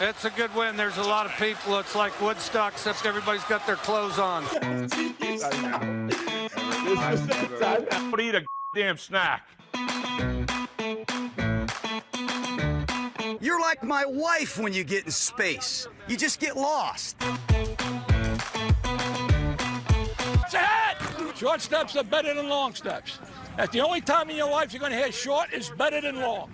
It's a good win. There's a lot of people. It's like Woodstock, except everybody's got their clothes on. Don't eat a damn snack. You're like my wife when you get in space. You just get lost. Short steps are better than long steps. That's the only time in your life you're going to hear short is better than long.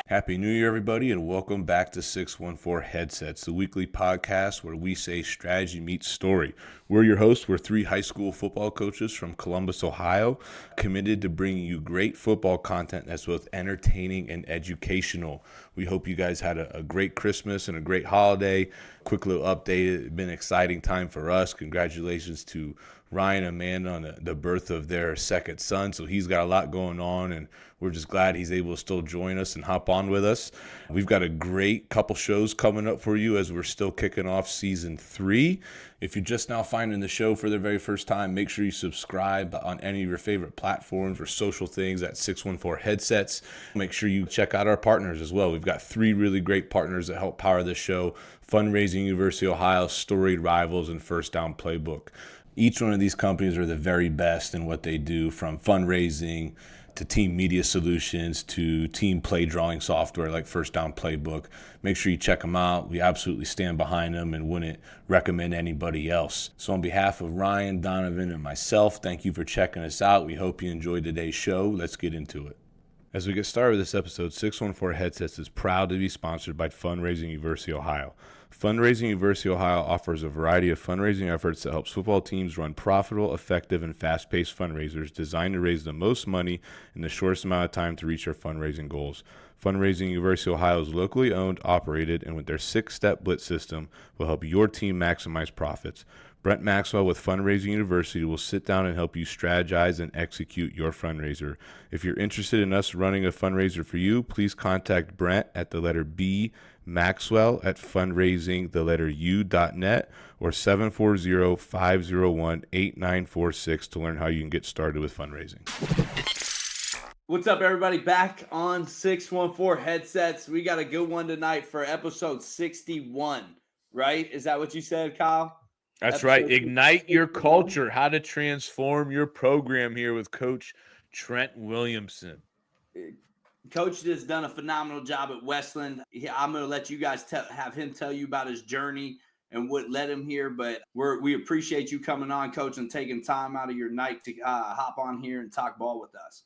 Happy New Year, everybody, and welcome back to 614 Headsets, the weekly podcast where we say strategy meets story. We're your hosts. We're three high school football coaches from Columbus, Ohio, committed to bringing you great football content that's both entertaining and educational. We hope you guys had a great Christmas and a great holiday. Quick little update. It's been an exciting time for us. Congratulations to Ryan and Amanda on the birth of their second son. So he's got a lot going on, and we're just glad he's able to still join us and hop on with us. We've got a great couple shows coming up for you as we're still kicking off season 3. If you're just now finding the show for the very first time, make sure you subscribe on any of your favorite platforms or social things at 614 Headsets. Make sure you check out our partners as well. We've got 3 really great partners that help power this show: Fundraising University of Ohio, Storied Rivals, and First Down Playbook. Each one of these companies are the very best in what they do, from fundraising to team media solutions to team play drawing software like First Down Playbook. Make sure you check them out. We absolutely stand behind them and wouldn't recommend anybody else. So on behalf of Ryan, Donovan, and myself, thank you for checking us out. We hope you enjoyed today's show. Let's get into it. As we get started with this episode, 614 Headsets is proud to be sponsored by Fundraising University of Ohio. Fundraising University of Ohio offers a variety of fundraising efforts that helps football teams run profitable, effective, and fast-paced fundraisers designed to raise the most money in the shortest amount of time to reach their fundraising goals. Fundraising University of Ohio is locally owned, operated, and with their 6-step blitz system will help your team maximize profits. Brent Maxwell with Fundraising University will sit down and help you strategize and execute your fundraiser. If you're interested in us running a fundraiser for you, please contact Brent at the letter B Maxwell at fundraising.net or 740-501-8946 to learn how you can get started with fundraising. What's up, everybody? Back on 614 Headsets. We got a good one tonight for episode 61, right? Is that what you said, Kyle? That's right. Ignite your culture. How to transform your program here with Coach Trent Williamson. Coach has done a phenomenal job at Westland. I'm going to let you guys have him tell you about his journey and what led him here. But we appreciate you coming on, Coach, and taking time out of your night to hop on here and talk ball with us.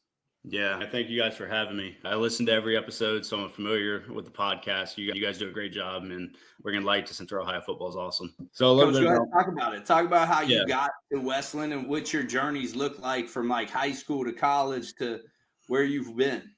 Yeah, I thank you guys for having me. I listen to every episode, so I'm familiar with the podcast. You guys do a great job, and we're going to like to Central Ohio football is awesome. So Coach, go ahead, talk about it. Talk about how you got to Westland and what your journeys look like from like high school to college to where you've been.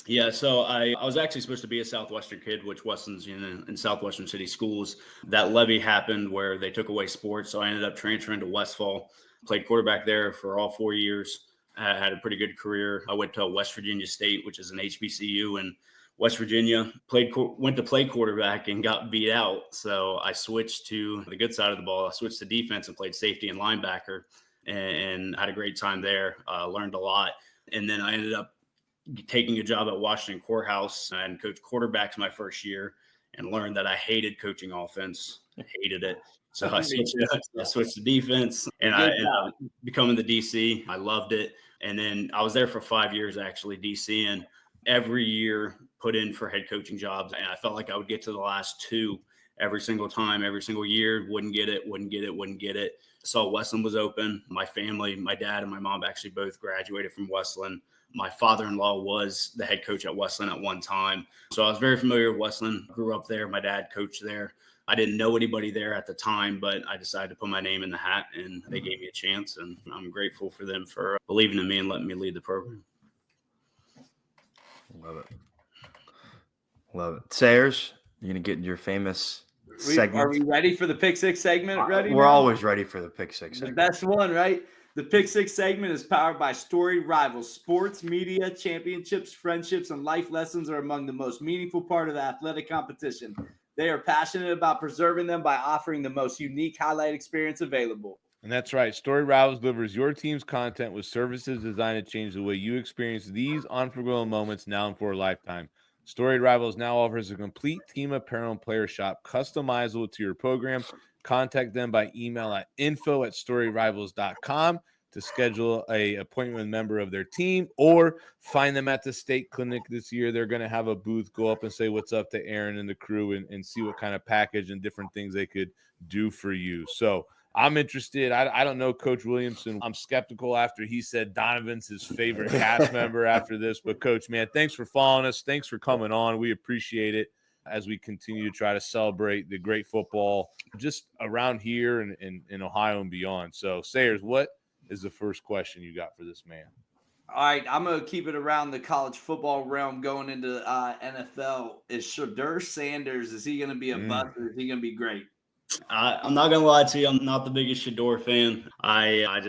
Yeah, so I was actually supposed to be a Southwestern kid, which Westland's in Southwestern City schools. That levy happened where they took away sports, so I ended up transferring to Westfall. Played quarterback there for all 4 years. I had a pretty good career. I went to West Virginia State, which is an HBCU in West Virginia. Went to play quarterback and got beat out. So I switched to the good side of the ball. I switched to defense and played safety and linebacker, and had a great time there. Learned a lot. And then I ended up taking a job at Washington Courthouse and coached quarterbacks my first year, and learned that I hated coaching offense. I hated it. So I switched to defense, and I ended up becoming the DC. I loved it. And then I was there for 5 years, actually, DC, and every year put in for head coaching jobs. And I felt like I would get to the last 2 every single time, every single year, wouldn't get it. So Westland was open. My family, my dad and my mom actually both graduated from Westland. My father-in-law was the head coach at Westland at one time. So I was very familiar with Westland, grew up there. My dad coached there. I didn't know anybody there at the time, but I decided to put my name in the hat, and they gave me a chance, and I'm grateful for them for believing in me and letting me lead the program. Love it. Sayers, you're going to get your famous segment. Are we ready for the Pick Six segment? We're always ready for the Pick Six segment. The best one, right? The Pick Six segment is powered by Storied Rivals. Sports, media, championships, friendships, and life lessons are among the most meaningful part of the athletic competition. They are passionate about preserving them by offering the most unique highlight experience available. And that's right. Storied Rivals delivers your team's content with services designed to change the way you experience these unforgettable moments now and for a lifetime. Storied Rivals now offers a complete team apparel and player shop customizable to your program. Contact them by email at info@storyrivals.com to schedule a appointment with a member of their team, or find them at the state clinic this year. They're going to have a booth, go up and say what's up to Aaron and the crew and see what kind of package and different things they could do for you. So I'm interested. I don't know Coach Williamson. I'm skeptical after he said Donovan's his favorite cast member after this. But, Coach, man, thanks for following us. Thanks for coming on. We appreciate it as we continue to try to celebrate the great football just around here and in Ohio and beyond. So, Sayers, what is the first question you got for this man? All right, I'm going to keep it around the college football realm going into NFL. Is Shedeur Sanders, is he going to be a bust or is he going to be great? I'm not gonna lie to you. I'm not the biggest Shedeur fan. I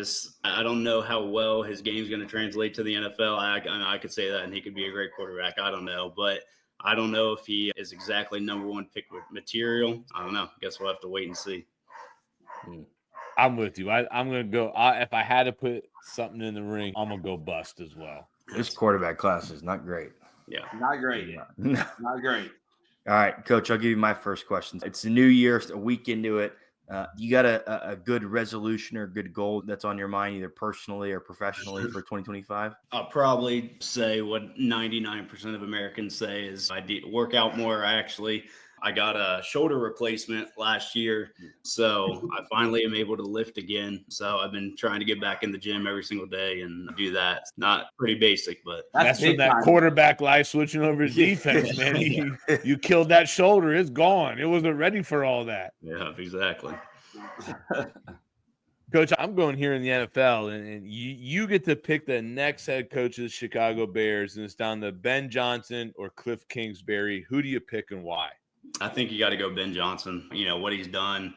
don't know how well his game's gonna translate to the NFL. I could say that, and he could be a great quarterback. I don't know, but I don't know if he is exactly number one pick material. I don't know. Guess we'll have to wait and see. I'm with you. I'm gonna go. If I had to put something in the ring, I'm gonna go bust as well. This quarterback class is not great. Yeah, not great. Not great. All right, Coach, I'll give you my first question. It's the new year, a week into it. You got a good resolution or good goal that's on your mind, either personally or professionally for 2025? I'll probably say what 99% of Americans say is I work out more. I got a shoulder replacement last year, so I finally am able to lift again. So I've been trying to get back in the gym every single day and do that. It's not pretty basic, but that's from that quarterback life switching over to defense, man. You killed that shoulder. It's gone. It wasn't ready for all that. Yeah, exactly. Coach, I'm going here in the NFL, and you get to pick the next head coach of the Chicago Bears, and it's down to Ben Johnson or Cliff Kingsbury. Who do you pick and why? I think you got to go Ben Johnson. You know, what he's done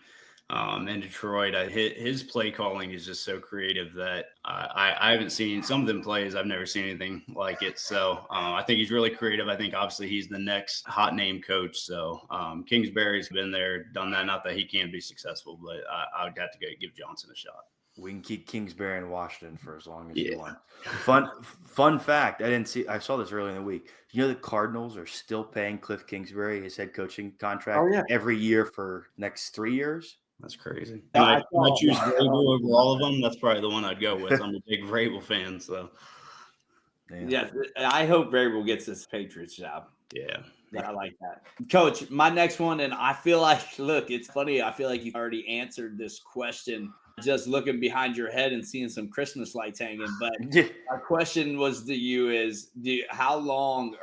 in Detroit, his play calling is just so creative that I haven't seen some of them plays. I've never seen anything like it. So I think he's really creative. I think obviously he's the next hot name coach. So Kingsbury's been there, done that. Not that he can't be successful, but I would have to give Johnson a shot. We can keep Kingsbury in Washington for as long as you want. Fun fact. I saw this earlier in the week. You know, the Cardinals are still paying Cliff Kingsbury his head coaching contract every year for next 3 years. That's crazy. I choose Vrabel over all of them. That's probably the one I'd go with. I'm a big Vrabel fan, so. Yeah, I hope Vrabel gets this Patriots job. Yeah. I like that. Coach, my next one, and I feel like, look, it's funny. I feel like you've already answered this question just looking behind your head and seeing some Christmas lights hanging. But my question was to you is, how long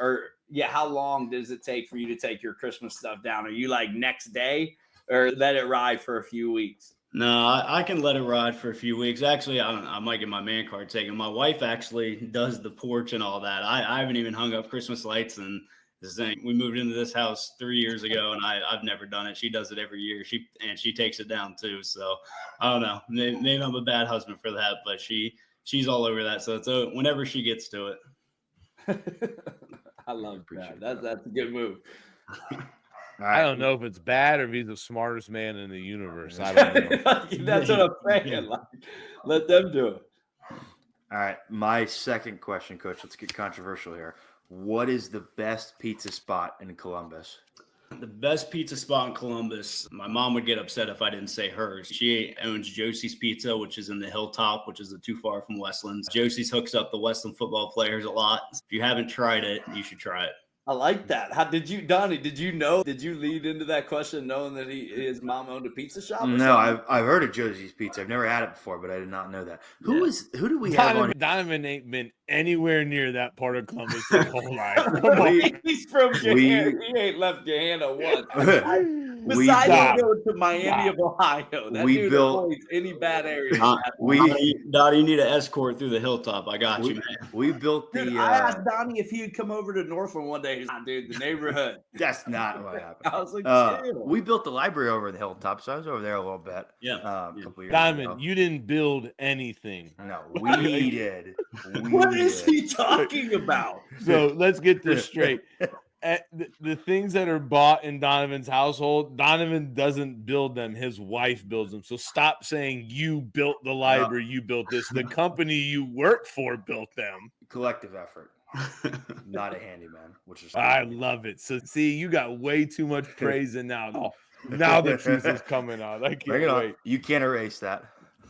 does it take for you to take your Christmas stuff down? Are you like next day or let it ride for a few weeks? No, I can let it ride for a few weeks. Actually, I might get my man card taken. My wife actually does the porch and all that. I haven't even hung up Christmas lights, and this thing, we moved into this house 3 years ago, and I've never done it. She does it every year. She takes it down too. So I don't know. Maybe I'm a bad husband for that, but she's all over that. So it's whenever she gets to it. I love that. That's a good move. I don't know if it's bad or if he's the smartest man in the universe. I don't know. That's what I'm saying. Like, let them do it. All right. My second question, Coach. Let's get controversial here. What is the best pizza spot in Columbus? The best pizza spot in Columbus, my mom would get upset if I didn't say hers. She owns Josie's Pizza, which is in the Hilltop, which is too far from Westland. Josie's hooks up the Westland football players a lot. If you haven't tried it, you should try it. I like that. How did you, Donnie? Did you lead into that question knowing that his mom owned a pizza shop? No, I've heard of Josie's Pizza. I've never had it before, but I did not know that. Who do we have on? Donovan ain't been anywhere near that part of Columbus his whole life. He's from Gahanna. He ain't left Gahanna once. Besides going to Miami of Ohio, that dude avoids any bad area. Donnie, you need an escort through the Hilltop. I got you, man. We built the. Dude, I asked Donnie if he would come over to Northland one day. He's like, dude, the neighborhood. That's not what happened. I was like, we built the library over the Hilltop, so I was over there a little bit. Yeah. A couple years Diamond, ago. you didn't build anything. No, we did. What is he talking about? So let's get this straight. The things that are bought in Donovan's household, Donovan doesn't build them. His wife builds them. So stop saying you built the library, you built this. The company you work for built them. Collective effort. not a handyman, which is I love it. So see, you got way too much praise in now. Oh, now the truth is coming out. I Bring can't it wait. on. You can't erase that.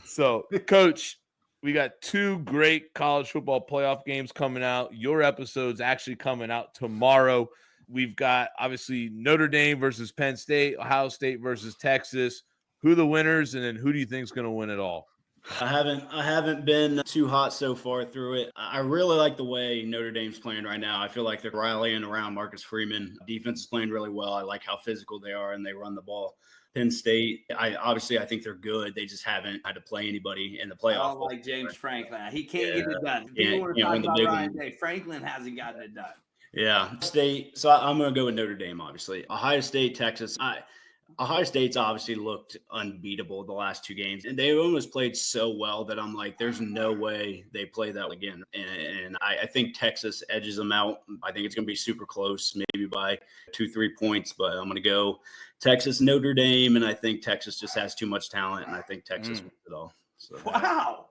So, Coach, we got 2 great college football playoff games coming out. Your episode's actually coming out tomorrow. We've got obviously Notre Dame versus Penn State, Ohio State versus Texas. Who the winners, and then who do you think is going to win it all? I haven't been too hot so far through it. I really like the way Notre Dame's playing right now. I feel like they're rallying around Marcus Freeman. Defense is playing really well. I like how physical they are and they run the ball. Penn State, I think they're good. They just haven't had to play anybody in the playoffs. I don't like James Franklin. He can't get it done. People want to talk about Ryan Day. Franklin hasn't gotten it done. Yeah, State. So I'm going to go with Notre Dame, obviously. Ohio State, Texas. Ohio State's obviously looked unbeatable the last 2 games, and they almost played so well that I'm like, there's no way they play that again. And I think Texas edges them out. I think it's going to be super close, maybe by 2-3 points, but I'm going to go Texas, Notre Dame, and I think Texas just has too much talent, and I think Texas wins it all. So. Wow.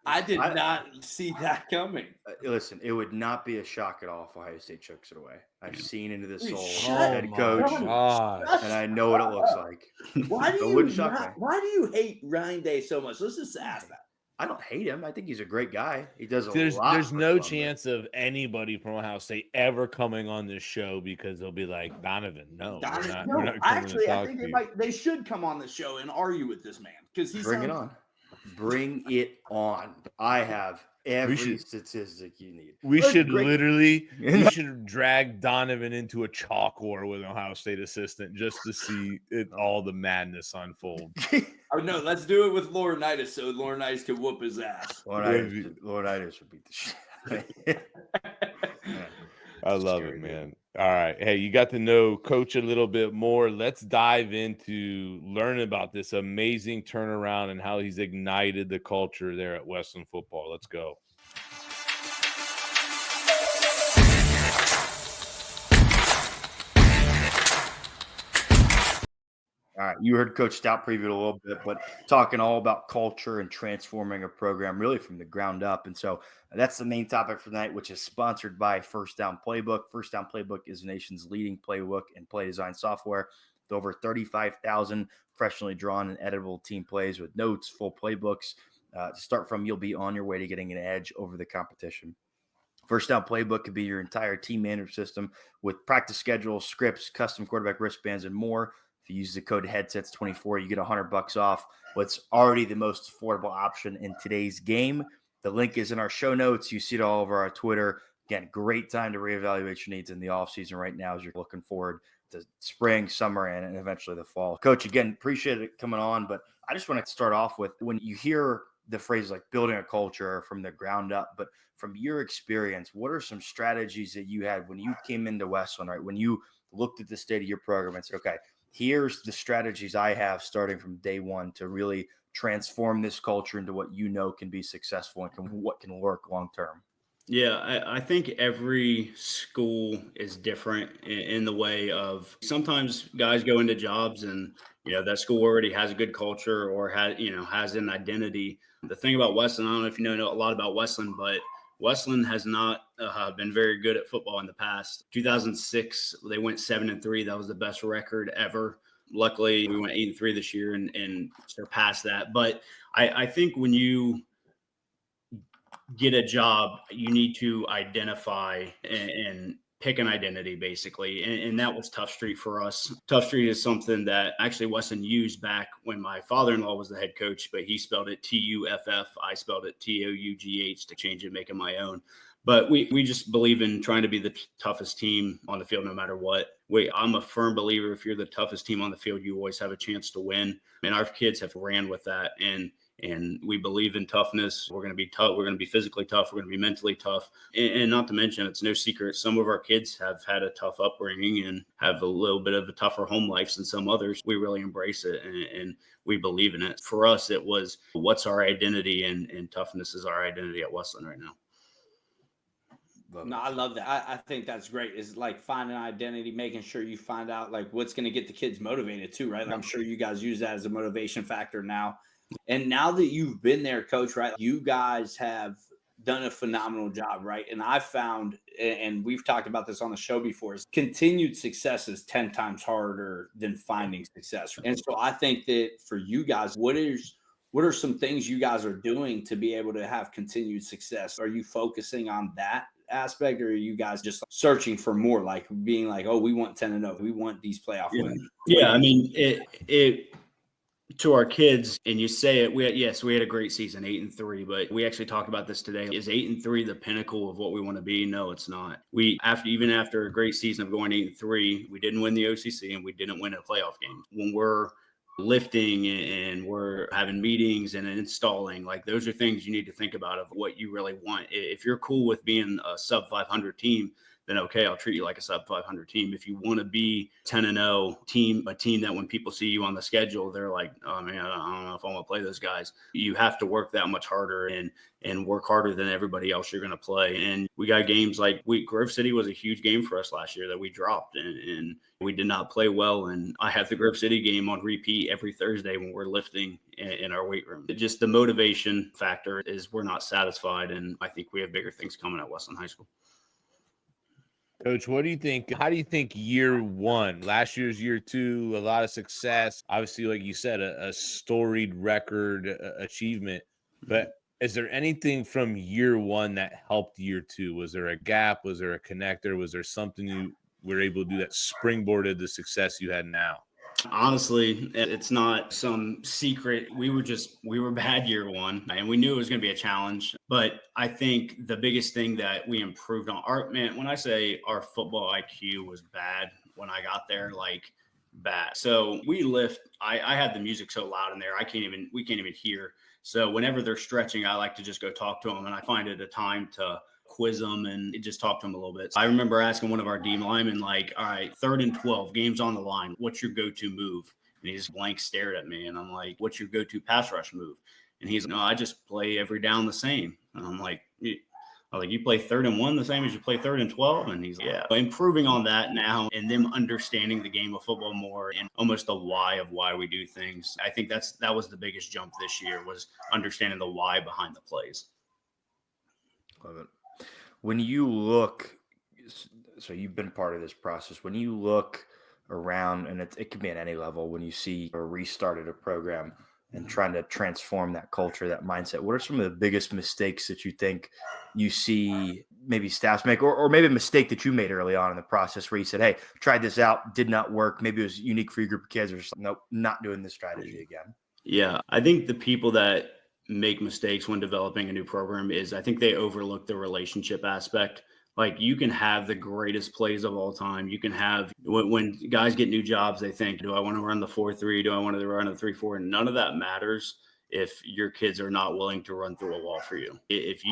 I did not see that coming. Listen, it would not be a shock at all if Ohio State chokes it away. I've seen into the soul Shut of head coach, God. and I know what it looks like. Why do you hate Ryan Day so much? Let's just ask that. I don't hate him. I think he's a great guy. He does There's lot. There's no chance of anybody from Ohio State ever coming on this show because they'll be like, Donovan, no. We're not actually, I think they should come on the show and argue with this man because he's Bring it on. Bring it on. I have every statistic you need. We should drag Donovan into a chalk war with an Ohio State assistant just to see all the madness unfold. Oh, no, let's do it with Laurinaitis so Laurinaitis can whoop his ass. Laurinaitis would beat the shit. I love it, man. All right. Hey, you got to know Coach a little bit more. Let's dive into learning about this amazing turnaround and how he's ignited the culture there at Westland football. Let's go. All right, you heard Coach Stout preview a little bit, but talking all about culture and transforming a program really from the ground up. And so that's the main topic for tonight, which is sponsored by First Down Playbook. First Down Playbook is the nation's leading playbook and play design software with over 35,000 professionally drawn and editable team plays with notes, full playbooks. To start from, you'll be on your way to getting an edge over the competition. First Down Playbook could be your entire team management system with practice schedules, scripts, custom quarterback wristbands, and more. If you use the code headsets24, you get $100 off what's already the most affordable option in today's game. The link is in our show notes. You see it all over our Twitter. Again, great time to reevaluate your needs in the offseason right now as you're looking forward to spring, summer, and eventually the fall. Coach, again, appreciate it coming on, but I just want to start off with when you hear the phrase like building a culture from the ground up, but from your experience, what are some strategies that you had when you came into Westland, right? When you looked at the state of your program and said, okay, here's the strategies I have starting from day one to really transform this culture into what you know can be successful and what can work long term. Yeah, I think every school is different in the way of sometimes guys go into jobs and, that school already has a good culture or has an identity. The thing about Westland, I don't know if you know a lot about Westland, but Westland has not been very good at football in the past. 2006, they went 7-3. That was the best record ever. Luckily, we went 8-3 this year and surpassed that. But I think when you get a job, you need to identify and pick an identity, basically. And that was Tough Street for us. Tough Street is something that actually Weston used back when my father-in-law was the head coach, but he spelled it Tuff. I spelled it Tough to change it, make it my own. But we just believe in trying to be the toughest team on the field no matter what. I'm a firm believer if you're the toughest team on the field, you always have a chance to win. And our kids have ran with that. And we believe in toughness. We're going to be tough. We're going to be physically tough. We're going to be mentally tough. And not to mention, it's no secret, some of our kids have had a tough upbringing and have a little bit of a tougher home life than some others. We really embrace it and we believe in it. For us, it was what's our identity, and toughness is our identity at Westland right now. No, I love that. I think that's great. Is like finding an identity, making sure you find out like what's going to get the kids motivated too, right? Like, I'm sure you guys use that as a motivation factor now. And now that you've been there, Coach, right, you guys have done a phenomenal job, right? And I found, and we've talked about this on the show before, is continued success is 10 times harder than finding success. And so I think that for you guys, what are some things you guys are doing to be able to have continued success? Are you focusing on that aspect, or are you guys just searching for more, like being like, oh, we want 10-0, we want these playoff wins? Yeah, I mean, it to our kids, and you say it, we had a great season, 8-3, but we actually talked about this today. Is 8-3 the pinnacle of what we want to be? No, it's not. Even after a great season of going 8-3, we didn't win the OCC and we didn't win a playoff game. When we're lifting and we're having meetings and installing, like, those are things you need to think about of what you really want. If you're cool with being a sub 500 team, then okay, I'll treat you like a sub 500 team. If you want to be 10-0 team, a team that when people see you on the schedule, they're like, oh man, I don't know if I want to play those guys. You have to work that much harder and work harder than everybody else you're going to play. And we got games like Grove City was a huge game for us last year that we dropped, and we did not play well. And I have the Grove City game on repeat every Thursday when we're lifting in our weight room. Just the motivation factor is we're not satisfied. And I think we have bigger things coming at Westland High School. Coach, what do you think? How do you think year one, last year's year two, a lot of success, obviously, like you said, a storied record achievement, but is there anything from year one that helped year two? Was there a gap? Was there a connector? Was there something you were able to do that springboarded the success you had now? Honestly, it's not some secret. We were bad year one, and we knew it was going to be a challenge. But I think the biggest thing that we improved on when I say our football IQ was bad when I got there, like bad. So we lift. I had the music so loud in there, we can't even hear. So whenever they're stretching, I like to just go talk to them, and I find it a time to quiz them and just talk to them a little bit. So I remember asking one of our D linemen, like, all right, 3rd and 12, game's on the line. What's your go-to move? And he just blank stared at me. And I'm like, what's your go-to pass rush move? And he's like, no, I just play every down the same. And I'm like, you play 3rd and 1 the same as you play 3rd and 12? And he's like, yeah. Improving on that now and them understanding the game of football more and almost the why of why we do things. I think that was the biggest jump this year, was understanding the why behind the plays. Love it. When you look, so you've been part of this process, when you look around, and it can be at any level, when you see a restarted a program and trying to transform that culture, that mindset, what are some of the biggest mistakes that you think you see maybe staffs make, or maybe a mistake that you made early on in the process where you said, hey, tried this out, did not work. Maybe it was unique for your group of kids, or just, nope, not doing this strategy again. Yeah, I think the people that make mistakes when developing a new program is I think they overlook the relationship aspect. Like, you can have the greatest plays of all time. You can have, when guys get new jobs, they think, do I want to run the 4-3? Do I want to run the 3-4? And none of that matters if your kids are not willing to run through a wall for you. If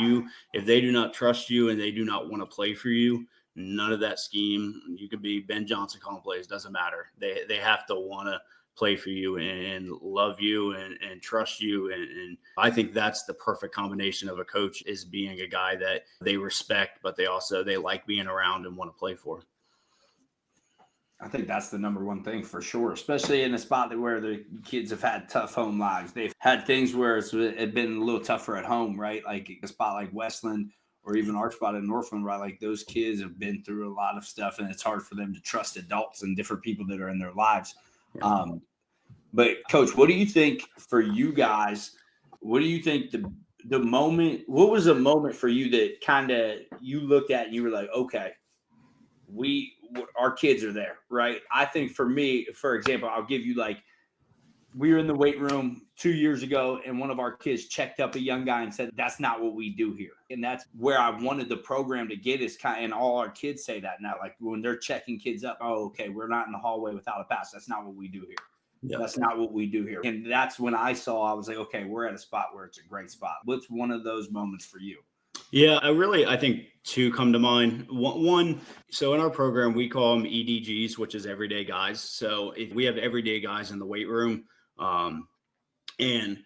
they do not trust you and they do not want to play for you, none of that scheme, you could be Ben Johnson calling plays, doesn't matter. They have to want to play for you and love you and trust you. And I think that's the perfect combination of a coach, is being a guy that they respect, but they like being around and want to play for. I think that's the number one thing for sure, especially in a spot where the kids have had tough home lives. They've had things where it's been a little tougher at home, right? Like a spot like Westland or even our spot in Northland, right? Like, those kids have been through a lot of stuff, and it's hard for them to trust adults and different people that are in their lives. But Coach, what do you think for you guys? What do you think the moment? What was a moment for you that kind of you looked at and you were like, okay, our kids are there, right? I think for me, for example, I'll give you, like, we were in the weight room 2 years ago, and one of our kids checked up a young guy and said, that's not what we do here. And that's where I wanted the program to get, is and all our kids say that now, like, when they're checking kids up, oh, okay, we're not in the hallway without a pass. That's not what we do here. Yeah. That's not what we do here. And that's when I was like, okay, we're at a spot where it's a great spot. What's one of those moments for you? Yeah, I think two come to mind. One, so in our program, we call them EDGs, which is everyday guys. So we have everyday guys in the weight room. And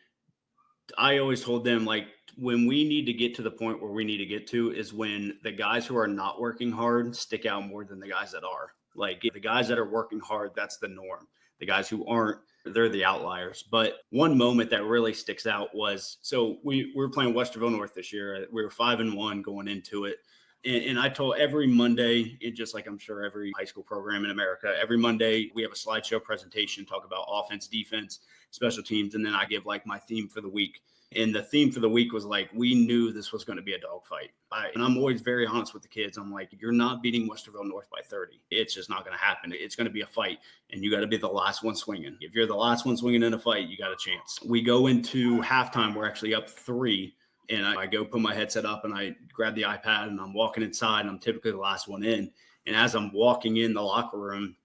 I always told them, like, when we need to get to the point where we need to get to is when the guys who are not working hard stick out more than the guys that are. Like, the guys that are working hard, that's the norm. the guys who aren't, they're the outliers. But one moment that really sticks out was, so we were playing Westerville North this year. We were 5-1 going into it. And I told every Monday, just like I'm sure every high school program in America, every Monday we have a slideshow presentation, talk about offense, defense, special teams, and then I give like my theme for the week. And the theme for the week was like, we knew this was going to be a dogfight. And I'm always very honest with the kids. I'm like, you're not beating Westerville North by 30. It's just not going to happen. It's going to be a fight, and you got to be the last one swinging. If you're the last one swinging in a fight, you got a chance. We go into halftime. We're actually up 3. And I go put my headset up and I grab the iPad and I'm walking inside, and I'm typically the last one in. And as I'm walking in the locker room,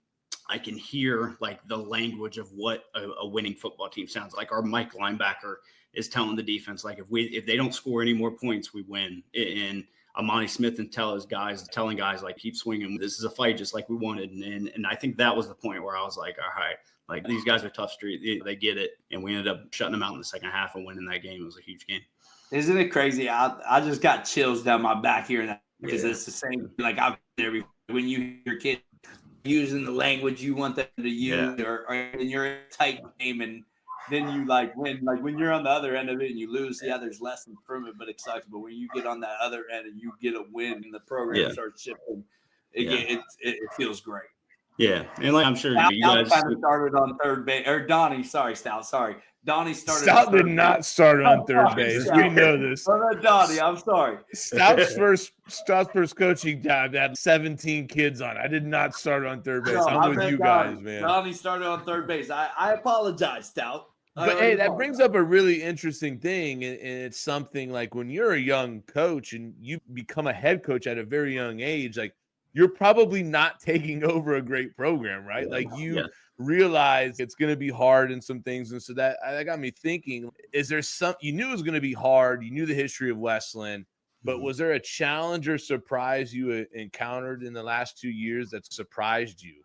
I can hear like the language of what a winning football team sounds like. Our Mike linebacker is telling the defense, like, if they don't score any more points, we win. And Amani Smith and telling guys like, keep swinging. This is a fight just like we wanted. And I think that was the point where I was like, all right, like these guys are tough street. They get it. And we ended up shutting them out in the second half and winning that game. It was a huge game. Isn't it crazy? I just got chills down my back here now because it's the same. Like I've been there before. When you hear kids using the language you want them to use, or you're in a tight game, and then you like when you're on the other end of it and you lose. Yeah, there's lessons from it, but it sucks. But when you get on that other end and you get a win and the program starts shifting, it feels great. Yeah, and like I'm sure you guys kind of started on third base. Or Donnie, Stout. Donnie started. Stout did not start on third base. Stout. We know this. Oh, no, Donnie, I'm sorry. Stout's first coaching job had 17 kids on. I did not start on third base. I'm with you guys, man. Donnie started on third base. I apologize, Stout. But hey, that brings up a really interesting thing, and it's something like when you're a young coach and you become a head coach at a very young age, like you're probably not taking over a great program, right? Like you realize it's going to be hard in some things. And so that got me thinking, is there you knew it was going to be hard. You knew the history of Westland, but was there a challenge or surprise you encountered in the last 2 years that surprised you?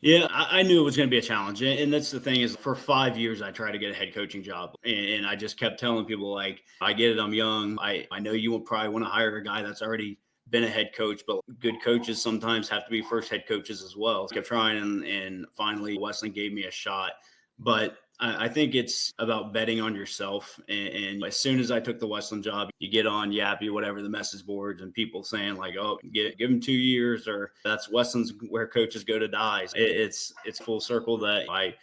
Yeah, I knew it was going to be a challenge. And that's the thing is, for 5 years, I tried to get a head coaching job. And I just kept telling people, like, I get it, I'm young. I know you will probably want to hire a guy that's already been a head coach, but good coaches sometimes have to be first head coaches as well. I kept trying, and finally Westland gave me a shot. But I think it's about betting on yourself. And as soon as I took the Westland job, you get on Yappy, whatever, the message boards, and people saying like, oh, give him 2 years, or that's Westland's where coaches go to die. It's full circle that I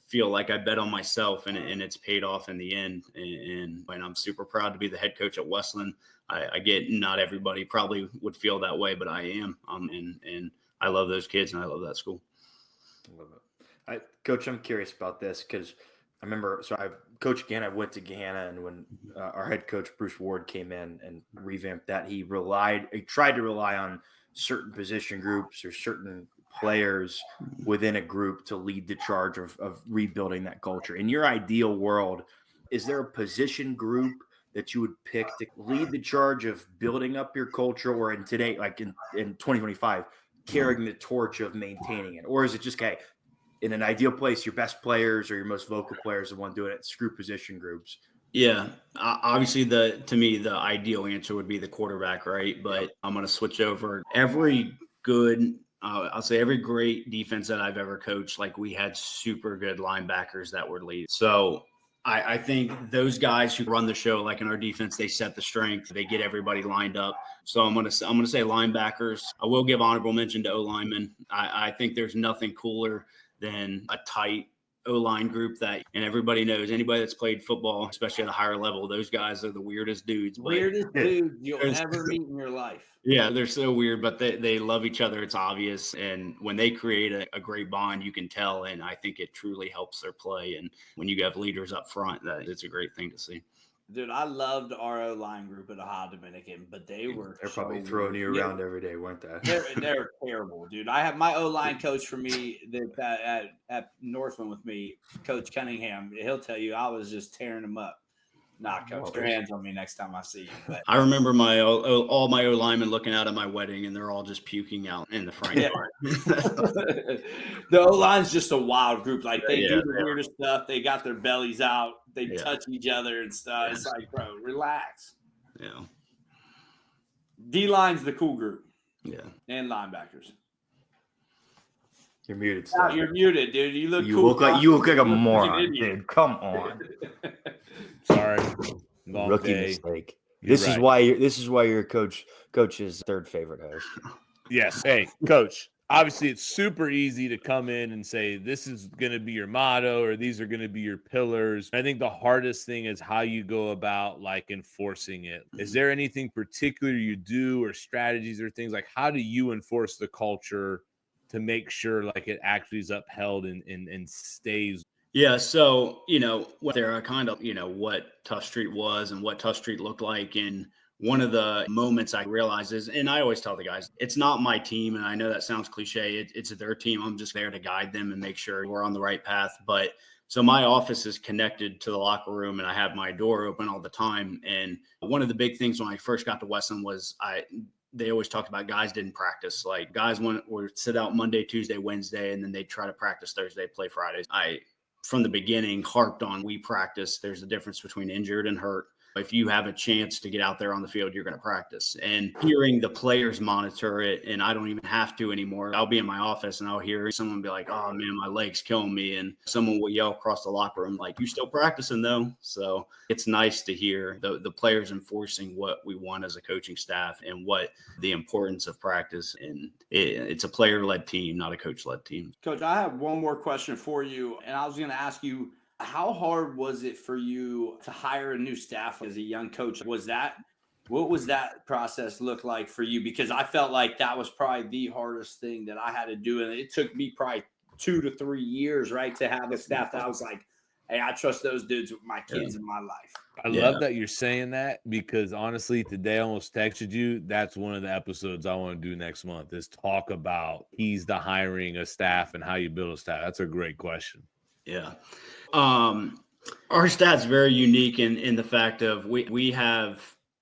feel like I bet on myself, and it's paid off in the end. And I'm super proud to be the head coach at Westland. I get not everybody probably would feel that way, but I am. And I love those kids, and I love that school. I love it. Coach, I'm curious about this because I remember, so I coached Gahanna. I went to Gahanna, and when our head coach Bruce Ward came in and revamped that, he tried to rely on certain position groups or certain players within a group to lead the charge of rebuilding that culture. In your ideal world, is there a position group that you would pick to lead the charge of building up your culture, or in today, like in 2025, carrying the torch of maintaining it? Or is it just, okay, in an ideal place, your best players or your most vocal players are the one doing it, screw position groups? Yeah, obviously to me, the ideal answer would be the quarterback, right? But I'm going to switch over. Every good, I'll say every great defense that I've ever coached, like we had super good linebackers that were lead. So I think those guys who run the show, like in our defense, they set the strength, they get everybody lined up. So I'm gonna say linebackers. I will give honorable mention to O-linemen. I think there's nothing cooler than a tight O-line group and everybody knows. Anybody that's played football, especially at a higher level, those guys are the weirdest dudes. Weirdest dudes you'll ever meet in your life. Yeah, they're so weird, but they love each other. It's obvious. And when they create a great bond, you can tell. And I think it truly helps their play. And when you have leaders up front, it's a great thing to see. Dude, I loved our O-line group at Ohio Dominican, but they're probably throwing you around every day, weren't they? They're terrible, dude. I have my O-line coach for me at Northland with me, Coach Cunningham. He'll tell you I was just tearing them up. Nah, Coach, your hands on me next time I see you. But I remember all my O-linemen looking out at my wedding, and they're all just puking out in the front yard. The O-line's just a wild group. Like, they do the weirdest stuff. They got their bellies out. They touch each other and stuff. It's like, bro, relax. Yeah. D-line's the cool group. Yeah. And linebackers. You're muted. No, you're muted, dude. You look you cool. You look like a moron, dude. Come on. Sorry. Long Rookie day. mistake. You're This is why you're Coach's third favorite host. Yes. Hey, Coach. Obviously, it's super easy to come in and say, this is going to be your motto or these are going to be your pillars. I think the hardest thing is how you go about like enforcing it. Is there anything particular you do or strategies or things like how do you enforce the culture to make sure like it actually is upheld and stays? Yeah. So, there are kind of, what Tough Street was and what Tough Street looked like. And one of the moments I realized is, and I always tell the guys, it's not my team. And I know that sounds cliche. It's their team. I'm just there to guide them and make sure we're on the right path. But so my office is connected to the locker room and I have my door open all the time. And one of the big things when I first got to Westland was they always talked about guys didn't practice. Like guys would sit out Monday, Tuesday, Wednesday, and then they'd try to practice Thursday, play Fridays. From the beginning, harped on we practice. There's a difference between injured and hurt. If you have a chance to get out there on the field, you're going to practice. And hearing the players monitor it, and I don't even have to anymore. I'll be in my office and I'll hear someone be like, oh, man, my leg's killing me. And someone will yell across the locker room, like, you still practicing, though? So it's nice to hear the players enforcing what we want as a coaching staff and what the importance of practice. And it's a player-led team, not a coach-led team. Coach, I have one more question for you. And I was going to ask you, how hard was it for you to hire a new staff as a young coach? What was that process look like for you? Because I felt like that was probably the hardest thing that I had to do. And it took me probably 2 to 3 years, right, to have a staff that I was like, hey, I trust those dudes with my kids in my life. I love that you're saying that because honestly, today I almost texted you. That's one of the episodes I want to do next month is talk about keys to hiring a staff and how you build a staff. That's a great question. Yeah. Our staff's very unique in the fact of we have,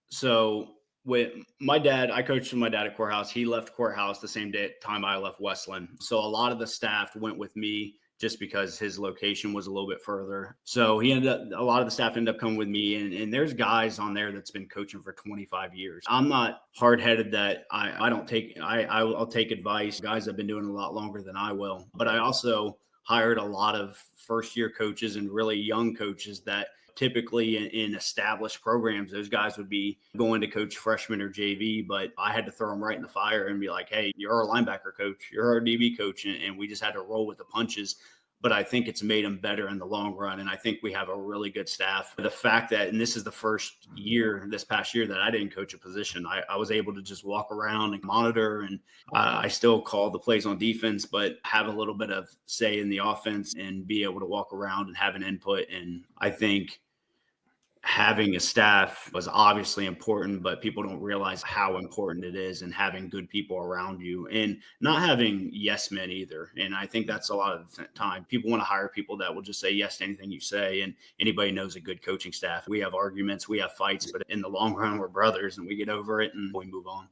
so with my dad, I coached with my dad at Courthouse. He left Courthouse the same time I left Westland. So a lot of the staff went with me just because his location was a little bit further. So a lot of the staff ended up coming with me and there's guys on there that's been coaching for 25 years. I'm not hard-headed that I'll take advice. Guys have been doing a lot longer than I will, but I also hired a lot of first-year coaches and really young coaches that typically in established programs, those guys would be going to coach freshman or JV, but I had to throw them right in the fire and be like, hey, you're our linebacker coach, you're our DB coach, and we just had to roll with the punches. But I think it's made them better in the long run. And I think we have a really good staff. The fact that, and this is the first year, this past year, that I didn't coach a position, I was able to just walk around and monitor. And I still call the plays on defense, but have a little bit of say in the offense and be able to walk around and have an input. And I think having a staff was obviously important, but people don't realize how important it is and having good people around you and not having yes men either. And I think that's a lot of the time. People want to hire people that will just say yes to anything you say. And anybody knows a good coaching staff. We have arguments, we have fights, but in the long run, we're brothers and we get over it and we move on.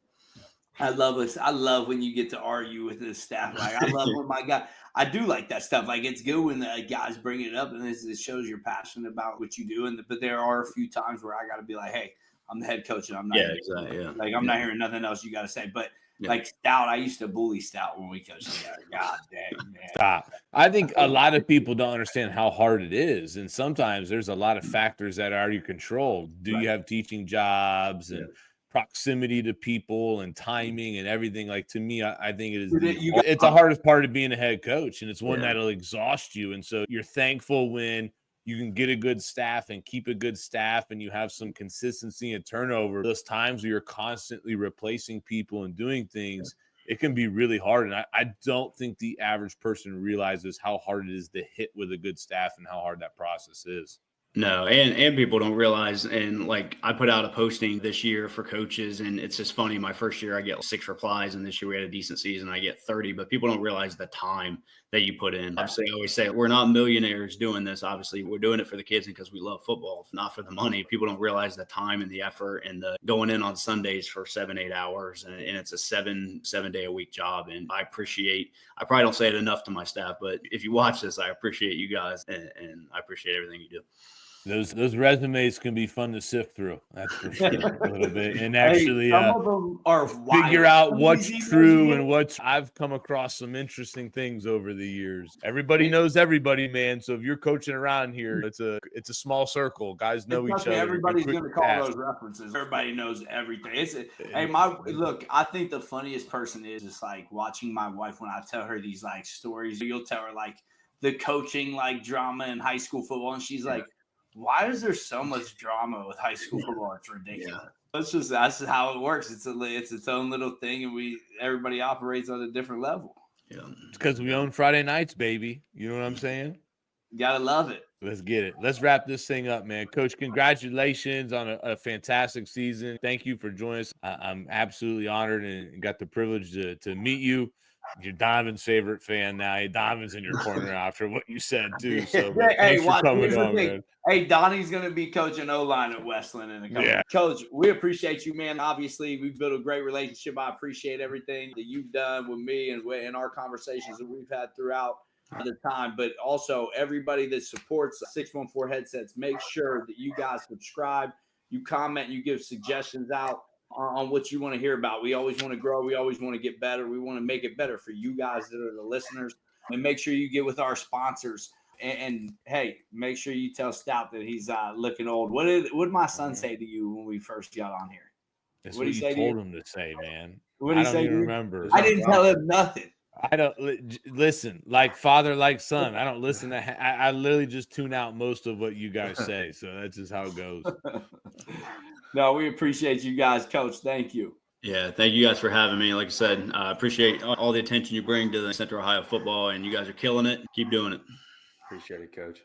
I love this. I love when you get to argue with the staff. Like I love when my guy. I do like that stuff. Like it's good when the guys bring it up and it shows you're passionate about what you do. But there are a few times where I got to be like, hey, I'm the head coach and I'm not. Yeah, exactly. Yeah. Like I'm not hearing nothing else you got to say. But like Stout, I used to bully Stout when we coached together. God dang, man. Stop. I think a lot of people don't understand how hard it is, and sometimes there's a lot of factors that are out of your control. Do you have teaching jobs and proximity to people and timing and everything? Like to me, I think it is it's the hardest part of being a head coach, and it's one that'll exhaust you. And so you're thankful when you can get a good staff and keep a good staff and you have some consistency and turnover. Those times where you're constantly replacing people and doing things, it can be really hard. And I don't think the average person realizes how hard it is to hit with a good staff and how hard that process is. No, and people don't realize, and like I put out a posting this year for coaches, and it's just funny. My first year I get 6 replies, and this year we had a decent season. I get 30, but people don't realize the time that you put in. Obviously, I always say we're not millionaires doing this. Obviously, we're doing it for the kids and because we love football, not for the money. People don't realize the time and the effort and the going in on Sundays for 7-8 hours, and it's a 7-day-a-week job. And I probably don't say it enough to my staff, but if you watch this, I appreciate you guys, and I appreciate everything you do. Those resumes can be fun to sift through. That's for sure. A little bit, and actually some of them are figure wild. out what's true and what's. I've come across some interesting things over the years. Everybody knows everybody, man. So if you're coaching around here, it's a small circle. Guys know each other. Everybody's going to call those references. Everybody knows everything. Look, I think the funniest person is just like watching my wife when I tell her these like stories. You'll tell her like the coaching like drama in high school football, and she's like, why is there so much drama with high school football? It's ridiculous. Yeah. That's how it works. It's its own little thing, and everybody operates on a different level. Yeah, it's because we own Friday nights, baby. You know what I'm saying? You gotta love it. Let's get it. Let's wrap this thing up, man. Coach, congratulations on a fantastic season. Thank you for joining us. I'm absolutely honored and got the privilege to meet you. You're Donovan's favorite fan now. Donovan's in your corner after what you said, too. So thanks for coming on, man. Hey, Donnie's going to be coaching O-line at Westland in a couple of Coach, we appreciate you, man. Obviously, we've built a great relationship. I appreciate everything that you've done with me and in our conversations that we've had throughout the time. But also, everybody that supports 614 Headsets, make sure that you guys subscribe, you comment, you give suggestions out on what you want to hear about. We always want to grow. We always want to get better. We want to make it better for you guys that are the listeners. And make sure you get with our sponsors. And hey, make sure you tell Stout that he's looking old. What did my son say to you when we first got on here? That's what you told him to say, man. What did he say? I don't even remember. I didn't tell him nothing. I don't listen, like father, like son. I don't listen to. I literally just tune out most of what you guys say. So that's just how it goes. No, we appreciate you guys, Coach. Thank you. Yeah, thank you guys for having me. Like I said, I appreciate all the attention you bring to the Central Ohio football, and you guys are killing it. Keep doing it. Appreciate it, Coach.